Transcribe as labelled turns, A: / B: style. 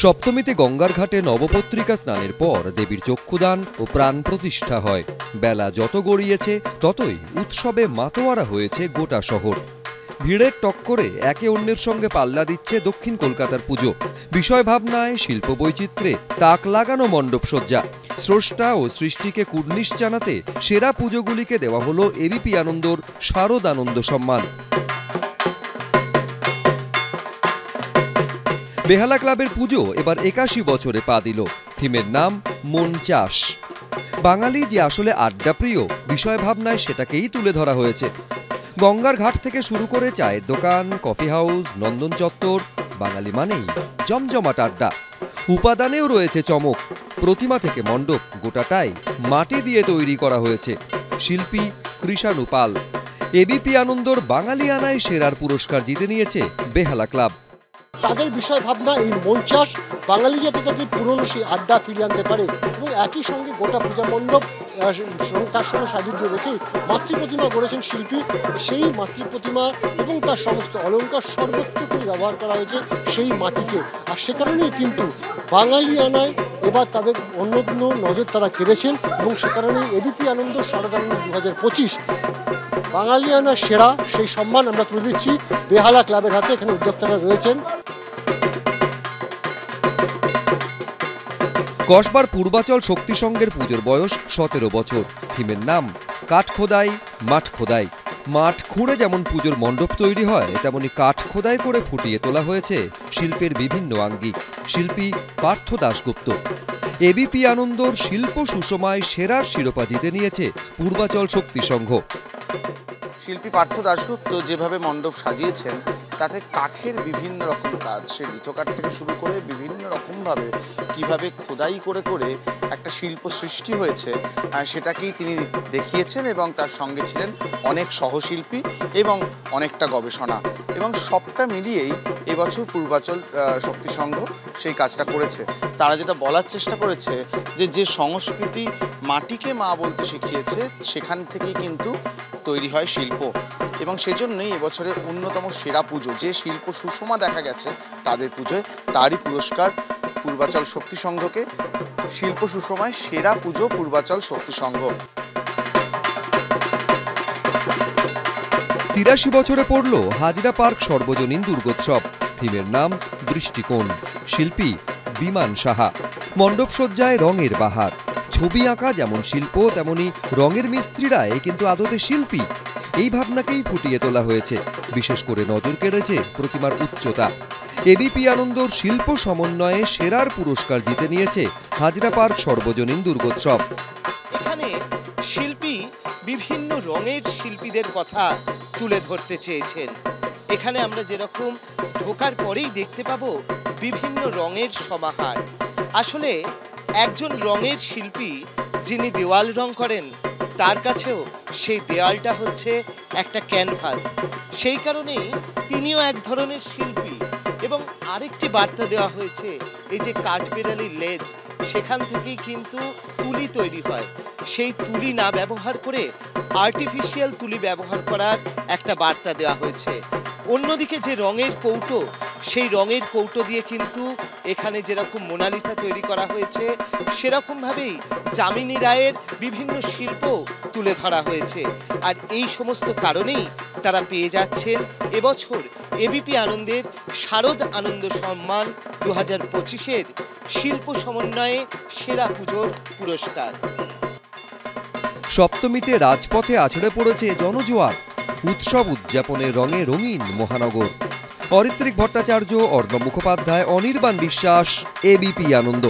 A: সপ্তমীতে গঙ্গার ঘাটে নবপত্রিকা স্নানের পর দেবীর চক্ষুদান ও প্রাণ প্রতিষ্ঠা হয়। বেলা যত গড়িয়েছে ততই উৎসবে মাতোয়ারা হয়েছে গোটা শহর। ভিড়ের টক্করে একে অন্যের সঙ্গে পাল্লা দিচ্ছে দক্ষিণ কলকাতার পুজো। বিষয় ভাবনায়, শিল্প বৈচিত্র্যে তাক লাগানো মণ্ডপসজ্জা। স্রষ্টা ও সৃষ্টিকে কুর্নিশ জানাতে সেরা পুজোগুলিকে দেওয়া হলো এবিপি আনন্দর শারদ আনন্দ সম্মান। বেহালা ক্লাবের পুজো এবার ৮১ বছরে পা দিল। থিমের নাম মন চাষ। বাঙালি যে আসলে আড্ডা প্রিয়, বিষয় ভাবনায় সেটাকেই তুলে ধরা হয়েছে। গঙ্গার ঘাট থেকে শুরু করে চায়ের দোকান, কফি হাউস, নন্দন চত্বর, বাঙালি মানেই জমজমাট আড্ডা। উপাদানেও রয়েছে চমক। প্রতিমা থেকে মণ্ডপ গোটাটাই মাটি দিয়ে তৈরি করা হয়েছে। শিল্পী কৃষাণু পাল। এবিপি আনন্দর বাঙালি আনায় সেরার পুরস্কার জিতে নিয়েছে বেহালা ক্লাব।
B: তাদের বিষয় ভাবনা এই মন চাষ বাঙালি যাতে তাদের পুরনো সেই আড্ডা ফিরিয়ে আনতে পারে এবং একই সঙ্গে গোটা পূজা মণ্ডপ তার সঙ্গে সাযুজ্য রেখেই মাতৃ প্রতিমা গড়েছেন শিল্পী। সেই মাতৃ প্রতিমা এবং তার সমস্ত অলঙ্কার সর্বোচ্চ করে ব্যবহার করা হয়েছে সেই মাটিকে। আর সে কারণেই কিন্তু বাঙালি আনায় এবার তাদের অন্য নজর তারা কেড়েছেন এবং সে কারণেই এবিপি আনন্দ শারদানন্দ ২০২৫ বাঙালি আনা সেরা সেই সম্মান আমরা তুলে দিচ্ছি বেহালা ক্লাবের হাতে। এখানে উদ্যোক্তারা রয়েছেন।
A: কসবার পূর্বাচল শক্তি সংঘের পুজোর বয়স ১৭ বছর। থিমের নাম কাঠ খোদাই মাঠ খোদাই। মাঠ খুঁড়ে যেমন পুজোর মণ্ডপ তৈরি হয়, তেমনি কাঠ খোদাই করে ফুটিয়ে তোলা হয়েছে শিল্পের বিভিন্ন আঙ্গিক। শিল্পী পার্থ দাশগুপ্ত। এবিপি আনন্দর শিল্প সুষমায় সেরার শিরোপা জিতে নিয়েছে পূর্বাচল শক্তি সংঘ।
C: শিল্পী পার্থ দাশগুপ্ত যেভাবে মণ্ডপ সাজিয়েছেন তাতে কাঠের বিভিন্ন রকম কাজ, সে লিথোকাঠ থেকে শুরু করে বিভিন্ন রকমভাবে কিভাবে খোদাই করে করে একটা শিল্প সৃষ্টি হয়েছে সেটাকেই তিনি দেখিয়েছেন এবং তার সঙ্গে ছিলেন অনেক সহশিল্পী এবং অনেকটা গবেষণা, এবং সবটা মিলিয়েই এবছর পূর্বাচল শক্তি সংঘ সেই কাজটা করেছে। তারা যেটা বলার চেষ্টা করেছে যে সংস্কৃতি মাটিকে মা বলতে শিখিয়েছে, সেখান থেকেই কিন্তু তৈরি হয় শিল্প, এবং সেজন্যই এবছরে অন্যতম সেরা পুজো যে শিল্প সুষমা দেখা গেছে তাদের পুজোয়, তারই পুরস্কার পূর্বাচল শক্তি সংঘকে। শিল্প সুষমায় সেরা পুজো পূর্বাচল শক্তি সংঘ।
A: ৮৩ বছরে পড়ল হাজরা পার্ক সর্বজনীন দুর্গোৎসব। থিমের নাম দৃষ্টিকোণ। শিল্পী বিমান সাহা। মণ্ডপসজ্জায় রঙের বাহার। ছবি আঁকা যেমন শিল্প, তেমনি রঙের মিস্ত্রিরাই কিন্তু আদতে শিল্পী। এই ভাবনাকেই ফুটিয়ে তোলা হয়েছে। বিশেষ করে নজর কেড়েছে প্রতিমার উচ্চতা। এবিপি আনন্দর শিল্প সমন্বয়ে সেরার পুরস্কার জিতে নিয়েছে হাজরা পার্ক সর্বজনীন দুর্গোৎসব।
D: এখানে শিল্পী বিভিন্ন রঙের শিল্পীদের কথা তুলে ধরতে চেয়েছেন। এখানে আমরা যেরকম ঢোকার পরেই দেখতে পাবো বিভিন্ন রঙের সমাহার। আসলে একজন রঙের শিল্পী যিনি দেওয়াল রং করেন, তার কাছেও সেই দেওয়ালটা হচ্ছে একটা ক্যানভাস। সেই কারণেই তিনিও এক ধরনের শিল্পী। এবং আরেকটি বার্তা দেওয়া হয়েছে, এই যে কাঠবেড়ালির লেজ, সেখান থেকেই কিন্তু তুলি তৈরি হয়। সেই তুলি না ব্যবহার করে আর্টিফিশিয়াল তুলি ব্যবহার করার একটা বার্তা দেওয়া হয়েছে। অন্যদিকে যে রঙের কৌটো, সেই রঙের কৌটো দিয়ে কিন্তু এখানে যেরকম মোনালিসা তৈরি করা হয়েছে, সেরকমভাবেই যামিনী রায়ের বিভিন্ন শিল্প তুলে ধরা হয়েছে। আর এই সমস্ত কারণেই তারা পেয়ে যাচ্ছেন এবছর এবিপি আনন্দের শারদ আনন্দ সম্মান ২০২৫-এর শিল্প সমন্বয়ে সেরা পুজোর পুরস্কার।
A: সপ্তমীতে রাজপথে আছড়ে পড়েছে জনজোয়ার। উৎসব উদযাপনের রঙে রঙিন মহানগর। অরিত্রিক ভট্টাচার্য, অর্ণব মুখোপাধ্যায়, অনির্বাণ বিশ্বাস, এবিপি আনন্দ।